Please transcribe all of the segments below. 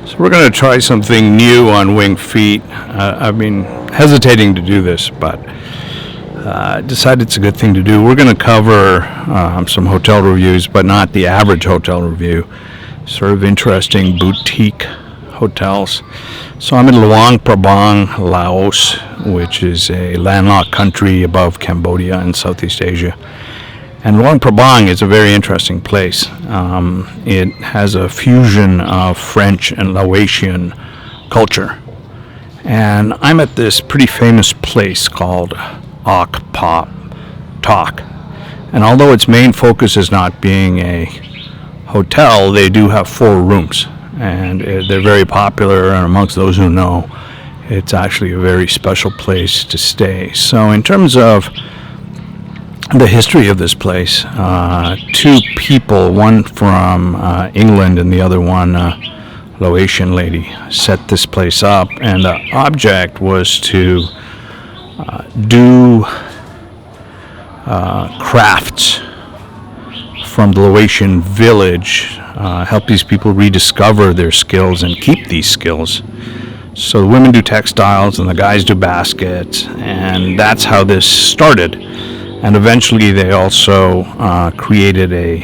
So we're going to try something new on Winged Feet. I've been hesitating to do this, but decided it's a good thing to do. We're going to cover some hotel reviews, but not the average hotel review. Sort of interesting boutique hotels. So I'm in Luang, Prabang, Laos, which is a landlocked country above Cambodia in Southeast Asia. And Luang Prabang is a very interesting place. It has a fusion of French and Laotian culture. And I'm at this pretty famous place called Oak Pop Tock. And although its main focus is not being a hotel, they do have 4 rooms. And they're very popular, and amongst those who know, it's actually a very special place to stay. So in terms of the history of this place, 2 people, one from England and the other one Laotian lady, set this place up, and the object was to do crafts from the Laotian village, help these people rediscover their skills and keep these skills. So the women do textiles and the guys do baskets, and that's how this started. And eventually they also created a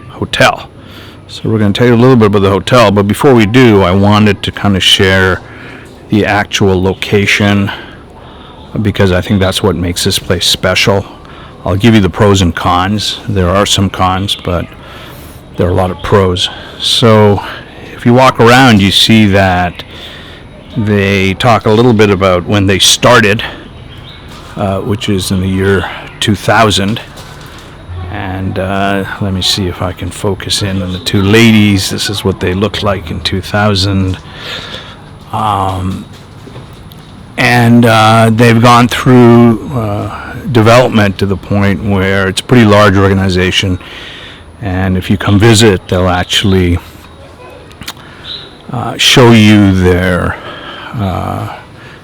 hotel. So we're going to tell you a little bit about the hotel, but before we do, I wanted to kind of share the actual location, because I think that's what makes this place special. I'll give you the pros and cons. There are some cons, but there are a lot of pros. So if you walk around, you see that they talk a little bit about when they started, which is in the year 2000. And let me see if I can focus in on the 2 ladies. This is what they looked like in 2000. And they've gone through development to the point where it's a pretty large organization. And if you come visit, they'll actually show you their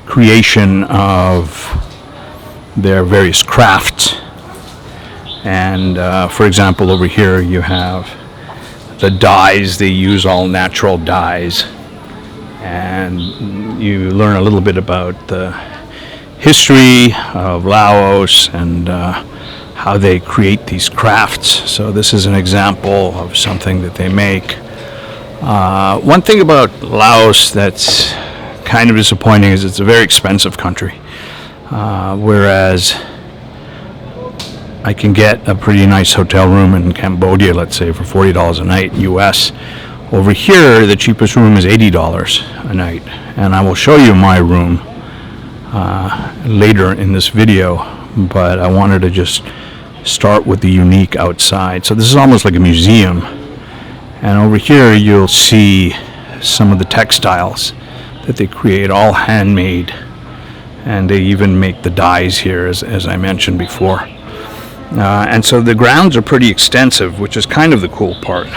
creation of their various crafts. And for example, over here you have the dyes. They use all natural dyes, and you learn a little bit about the history of Laos and how they create these crafts. So this is an example of something that they make. One thing about Laos that's kind of disappointing is it's a very expensive country. Whereas I can get a pretty nice hotel room in Cambodia, let's say, for $40 a night US. Over here, the cheapest room is $80 a night. And I will show you my room later in this video, but I wanted to just start with the unique outside. So this is almost like a museum. And over here, you'll see some of the textiles that they create, all handmade. And they even make the dyes here, as I mentioned before. And so the grounds are pretty extensive, which is kind of the cool part.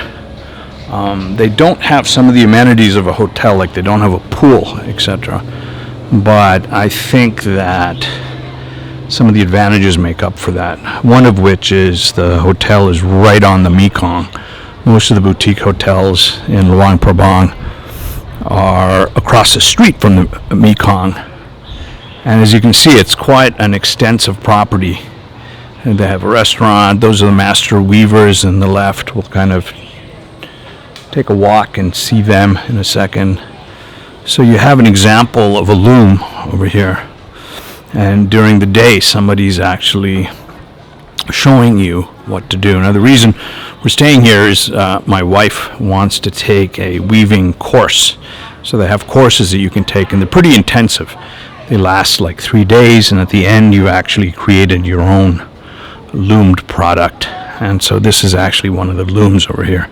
They don't have some of the amenities of a hotel, like they don't have a pool, etc. But I think that some of the advantages make up for that. One of which is the hotel is right on the Mekong. Most of the boutique hotels in Luang Prabang are across the street from the Mekong. And as you can see, it's quite an extensive property. And they have a restaurant. Those are the master weavers on the left. We'll kind of take a walk and see them in a second. So you have an example of a loom over here. And during the day, somebody's actually showing you what to do. Now, the reason we're staying here is my wife wants to take a weaving course. So they have courses that you can take, and they're pretty intensive. They last like 3 days, and at the end, you actually created your own loomed product. And so this is actually one of the looms over here.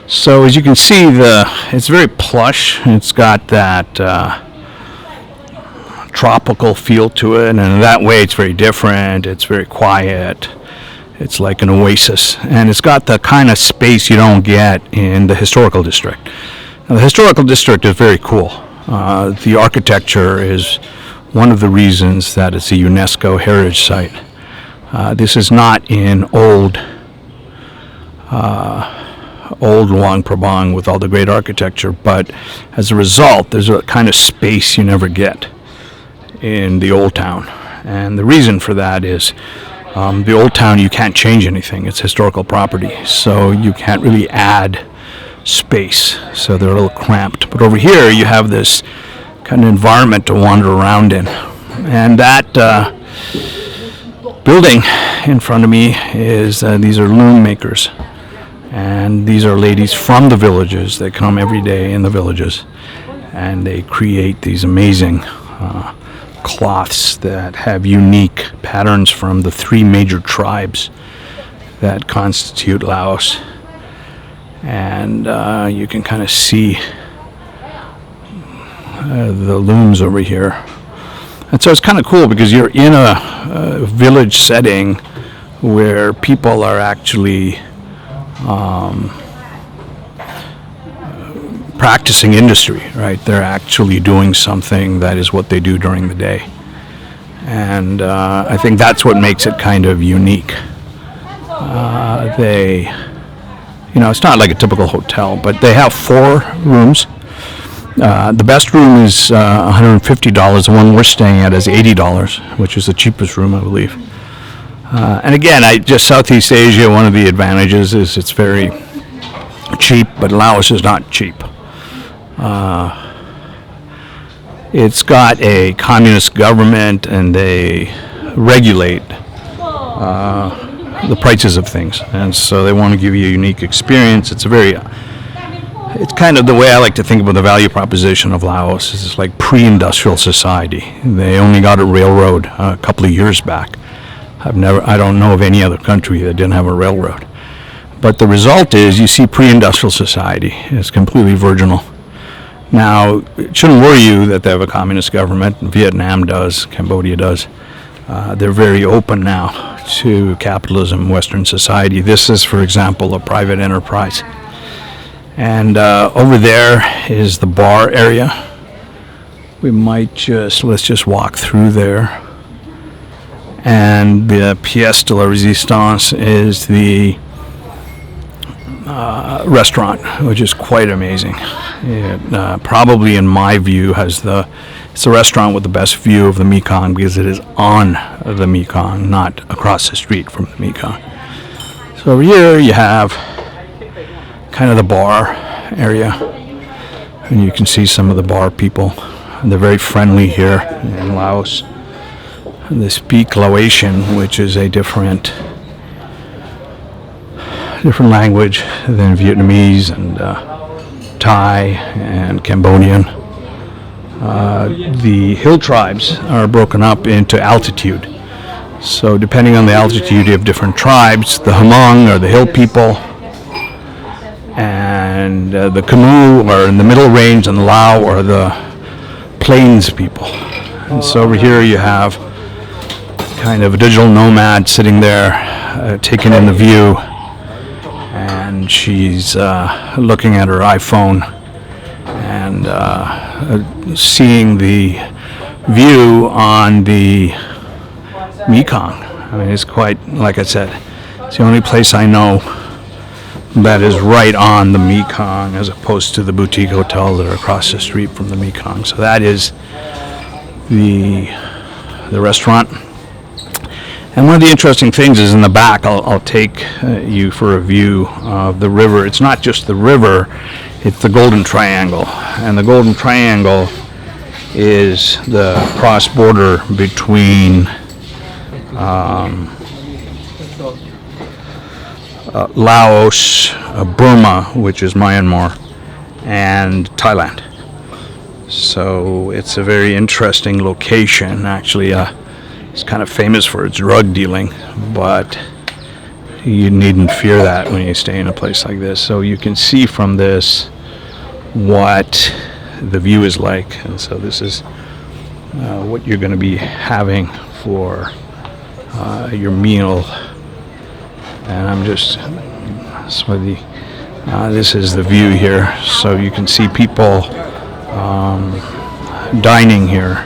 So as you can see, it's very plush. It's got that tropical feel to it, and in that way it's very different. It's very quiet. It's like an oasis, and it's got the kind of space you don't get in the historical district. Now, the historical district is very cool. The architecture is one of the reasons that it's a UNESCO heritage site. This is not in old old Luang Prabang with all the great architecture, but as a result, there's a kind of space you never get in the old town. And the reason for that is the old town, you can't change anything. It's historical property, so you can't really add space, so they're a little cramped. But over here, you have this kind of environment to wander around in. And that building in front of me is, these are loom makers. And these are ladies from the villages. They come every day in the villages, and they create these amazing cloths that have unique patterns from the 3 major tribes that constitute Laos. And you can kind of see the looms over here. And so it's kind of cool because you're in a village setting where people are actually practicing industry, right? They're actually doing something that is what they do during the day. And I think that's what makes it kind of unique. It's not like a typical hotel, but they have 4 rooms. The best room is $150. The one we're staying at is $80, which is the cheapest room, I believe. And again, Southeast Asia, one of the advantages is it's very cheap, but Laos is not cheap. It's got a communist government, and they regulate the prices of things, and so they want to give you a unique experience. It's kind of the way I like to think about the value proposition of Laos. It's like pre-industrial society. They only got a railroad a couple of years back. I don't know of any other country that didn't have a railroad. But the result is you see pre-industrial society. It's completely virginal. Now, it shouldn't worry you that they have a communist government. Vietnam does, Cambodia does. They're very open now to capitalism, Western society. This is, for example, a private enterprise. And over there is the bar area. Let's just walk through there. And the pièce de la résistance is the restaurant, which is quite amazing. It probably, in my view, it's the restaurant with the best view of the Mekong, because it is on the Mekong, not across the street from the Mekong. So over here you have kind of the bar area, and you can see some of the bar people. They're very friendly here in Laos. They speak Laotian, which is a different language than Vietnamese and Thai and Cambodian. The hill tribes are broken up into altitude. So depending on the altitude, you have different tribes. The Hmong are the hill people, and the Khmu are in the middle range, and the Lao are the plains people. And so over here you have kind of a digital nomad sitting there, taking in the view, and she's looking at her iPhone and seeing the view on the Mekong. I mean, it's quite, like I said, it's the only place I know that is right on the Mekong, as opposed to the boutique hotels that are across the street from the Mekong. So that is the restaurant. And one of the interesting things is in the back, I'll take you for a view of the river. It's not just the river, it's the Golden Triangle. And the Golden Triangle is the cross-border between Laos, Burma, which is Myanmar, and Thailand. So it's a very interesting location. Actually, it's kind of famous for its drug dealing, but you needn't fear that when you stay in a place like this. So you can see from this what the view is like, and so this is what you're going to be having for your meal. And I'm just this is the view here, so you can see people dining here,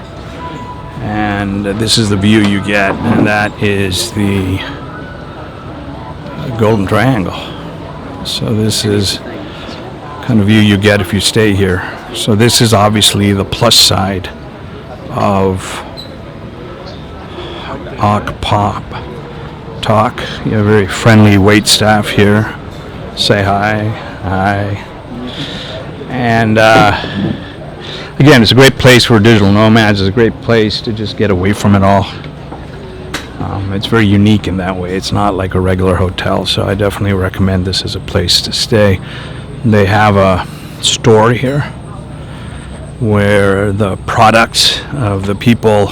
and this is the view you get, and that is the Golden Triangle. So this is kind of view you get if you stay here. So this is obviously the plus side of Oak Pop Tock. You have a very friendly wait staff here. Say hi. Hi. And again, it's a great place for digital nomads. It's a great place to just get away from it all. It's very unique in that way. It's not like a regular hotel, so I definitely recommend this as a place to stay. They have a store here where the products of the people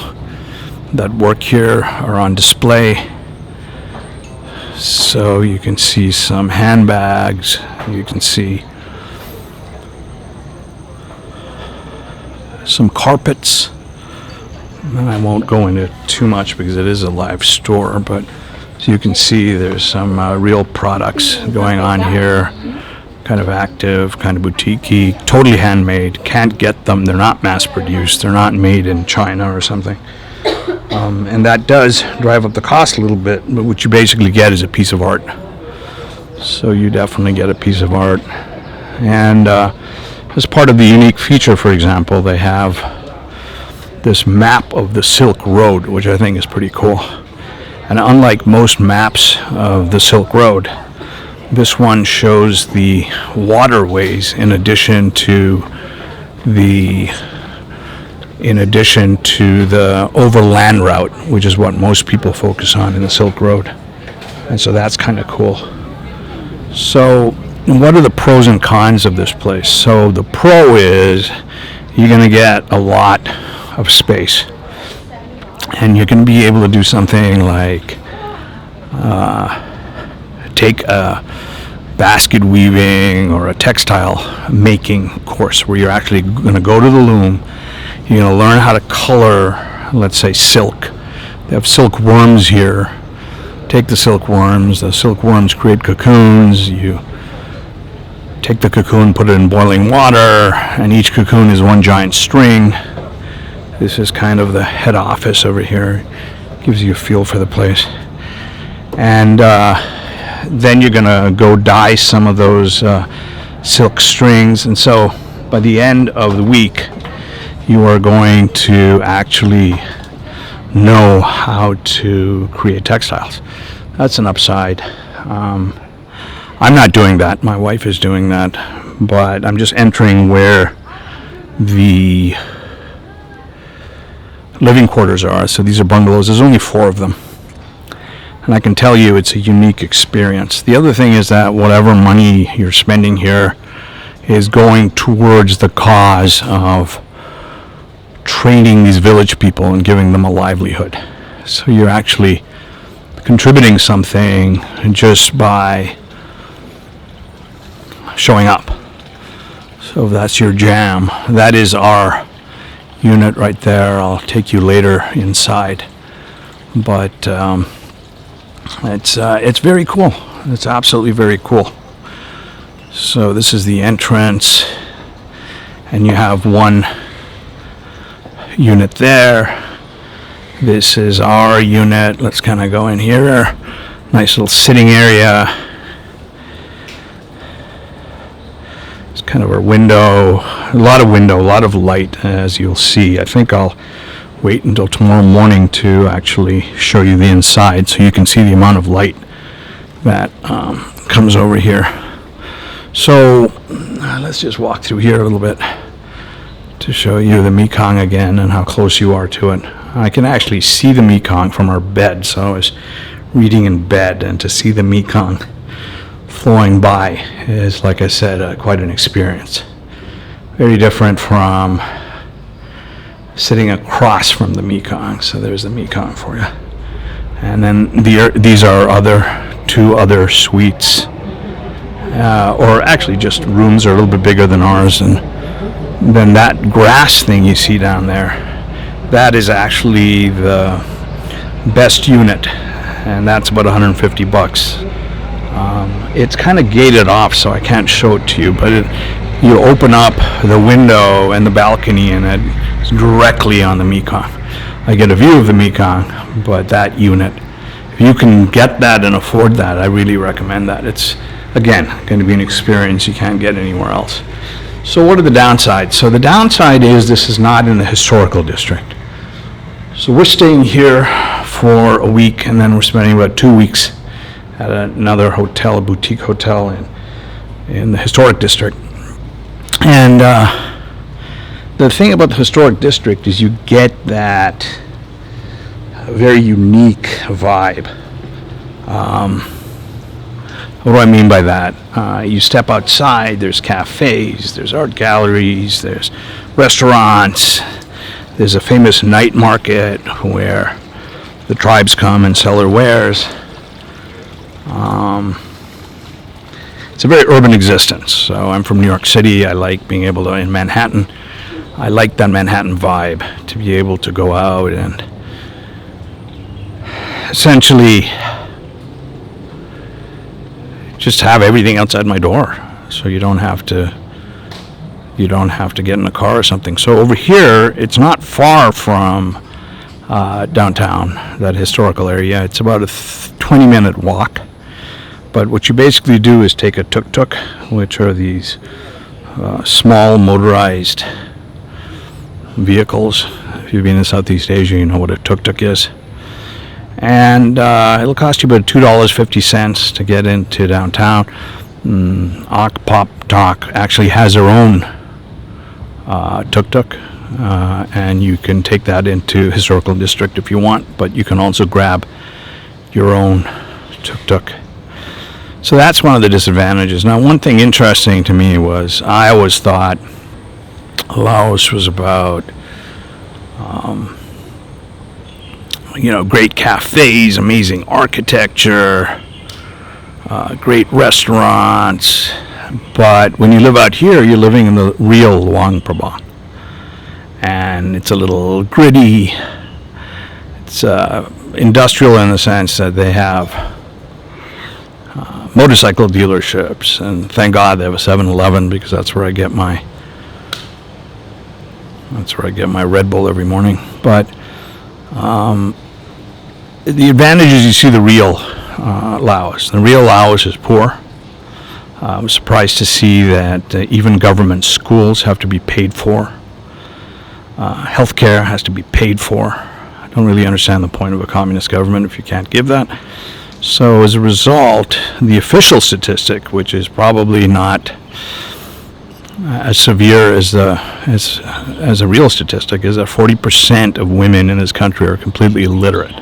that work here are on display. So you can see some handbags, you can see some carpets. And I won't go into too much because it is a live store, but so you can see there's some real products going on here, kind of active, kind of boutique-y, totally handmade. Can't get them, they're not mass-produced, they're not made in China or something. And that does drive up the cost a little bit, but what you basically get is a piece of art. So you definitely get a piece of art. And as part of the unique feature, for example, they have this map of the Silk Road, which I think is pretty cool. And unlike most maps of the Silk Road, this one shows the waterways in addition to the overland route, which is what most people focus on in the Silk Road. And so that's kind of cool. So what are the pros and cons of this place? So the pro is you're going to get a lot of space, and you can be able to do something like take a basket weaving or a textile making course where you're actually going to go to the loom. You're going to learn how to color, let's say, silk. They have silk worms here. Take the silk worms create cocoons. You take the cocoon, put it in boiling water, and each cocoon is one giant string. This is kind of the head office over here. Gives you a feel for the place. And then you're going to go dye some of those silk strings. And so by the end of the week, you are going to actually know how to create textiles. That's an upside. I'm not doing that. My wife is doing that. But I'm just entering where the living quarters are. So these are bungalows. There's only 4 of them. And I can tell you it's a unique experience. The other thing is that whatever money you're spending here is going towards the cause of training these village people and giving them a livelihood. So you're actually contributing something just by showing up. So if that's your jam, that is our unit right there. I'll take you later inside, but it's very cool. It's absolutely very cool. So this is the entrance, and you have one unit there. This is our unit. Let's kind of go in here. Nice little sitting area. It's kind of our window. A lot of light, as you'll see. I think I'll wait until tomorrow morning to actually show you the inside so you can see the amount of light that comes over here. So let's just walk through here a little bit to show you the Mekong again and how close you are to it. I can actually see the Mekong from our bed, so I was reading in bed, and to see the Mekong flowing by is, like I said, quite an experience. Very different from sitting across from the Mekong. So there's the Mekong for you. And then these are 2 other suites, or actually just rooms are a little bit bigger than ours. And then that grass thing you see down there, that is actually the best unit, and that's about $150. It's kind of gated off, so I can't show it to you, but you open up the window and the balcony, and it's directly on the Mekong. I get a view of the Mekong, but that unit, if you can get that and afford that, I really recommend that. It's again, going to be an experience you can't get anywhere else. So what are the downsides? So the downside is this is not in the historical district. So we're staying here for a week, and then we're spending about 2 weeks at another hotel, a boutique hotel in the historic district. And the thing about the historic district is you get that very unique vibe. What do I mean by that? You step outside, there's cafes, there's art galleries, there's restaurants, there's a famous night market where the tribes come and sell their wares. It's a very urban existence. So I'm from New York City. I like being able to, in Manhattan, I like that Manhattan vibe, to be able to go out and essentially just have everything outside my door, so you don't have to get in a car or something. So over here, it's not far from downtown, that historical area. It's about a 20-minute walk. But what you basically do is take a tuk-tuk, which are these small motorized vehicles. If you've been in Southeast Asia, you know what a tuk-tuk is. And it'll cost you about $2.50 to get into downtown. Oak Pop Tock actually has their own tuk-tuk, and you can take that into historical district if you want, but you can also grab your own tuk-tuk. So that's one of the disadvantages. Now, one thing interesting to me was I always thought Laos was about great cafes, amazing architecture, great restaurants. But when you live out here, you're living in the real Luang Prabang. And it's a little gritty. It's industrial in the sense that they have motorcycle dealerships. And thank God they have a 7-Eleven, because that's where I get my Red Bull every morning. But the advantage is you see the real Laos. The real Laos is poor. I was surprised to see that even government schools have to be paid for. Healthcare has to be paid for. I don't really understand the point of a communist government if you can't give that. So as a result, the official statistic, which is probably not as severe as a real statistic, is that 40% of women in this country are completely illiterate.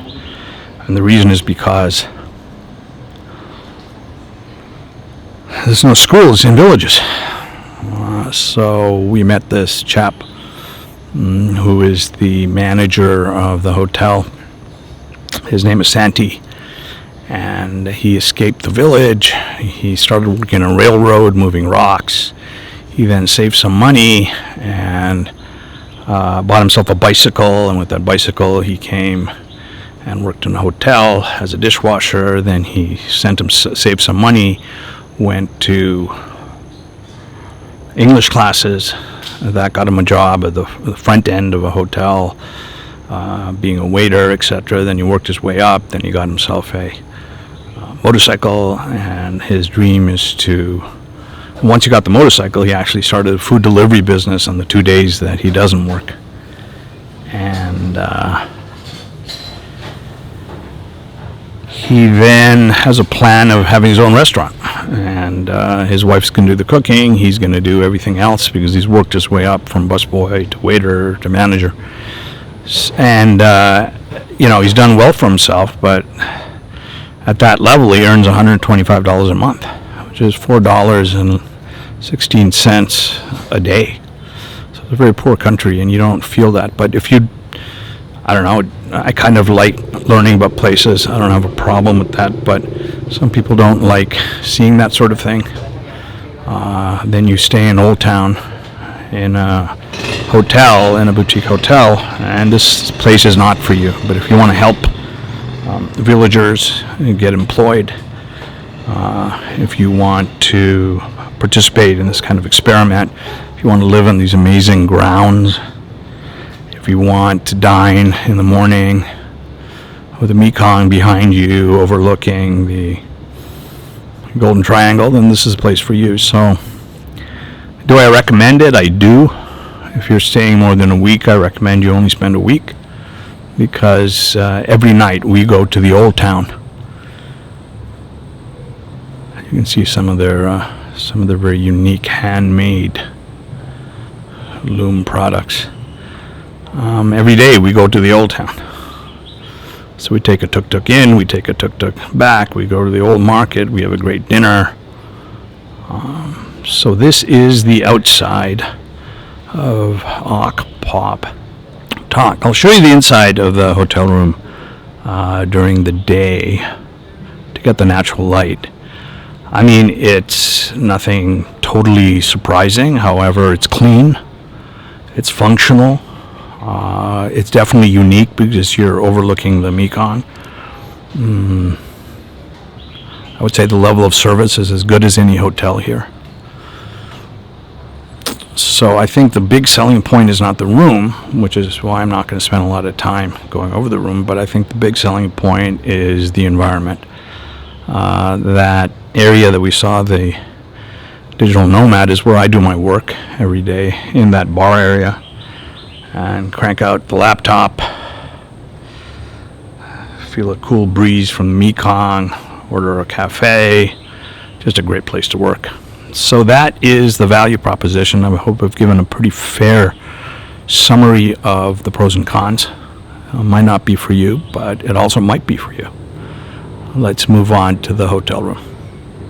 And the reason is because there's no schools in villages. So we met this chap who is the manager of the hotel. His name is Santi. And he escaped the village. He started working on a railroad, moving rocks. He then saved some money and bought himself a bicycle. And with that bicycle, he came and worked in a hotel as a dishwasher. Then he saved some money, went to English classes. That got him a job at the front end of a hotel, being a waiter, etc. Then he worked his way up. Then he got himself a motorcycle, and his dream is to, once he got the motorcycle, he actually started a food delivery business on the 2 days that he doesn't work. And he then has a plan of having his own restaurant, and his wife's going to do the cooking, he's going to do everything else, because he's worked his way up from busboy to waiter to manager. And he's done well for himself, but at that level he earns $125 a month, which is $4.16 a day. So it's a very poor country, and you don't feel that. But if you, I don't know, I kind of like learning about places. I don't have a problem with that, but some people don't like seeing that sort of thing. Then you stay in Old Town in a hotel, in a boutique hotel, and this place is not for you. But if you want to help villagers get employed, if you want to participate in this kind of experiment, if you want to live on these amazing grounds, if you want to dine in the morning with the Mekong behind you overlooking the Golden Triangle, then this is the place for you. So, do I recommend it? I do. If you're staying more than a week, I recommend you only spend a week, because every night we go to the old town. You can see some of their very unique handmade loom products. Every day we go to the old town. So we take a tuk-tuk in, we take a tuk-tuk back, we go to the old market, we have a great dinner. So this is the outside of Oak Pop Tock. I'll show you the inside of the hotel room during the day to get the natural light. I mean, it's nothing totally surprising. However, it's clean, it's functional. It's definitely unique because you're overlooking the Mekong. I would say the level of service is as good as any hotel here. So I think the big selling point is not the room, which is why I'm not going to spend a lot of time going over the room, but I think the big selling point is the environment. That area that we saw, the Digital Nomad, is where I do my work every day, in that bar area, and crank out the laptop, feel a cool breeze from the Mekong, order a cafe. Just a great place to work. So that is the value proposition. I hope I've given a pretty fair summary of the pros and cons. Might not be for you, but it also might be for you. Let's move on to the hotel room.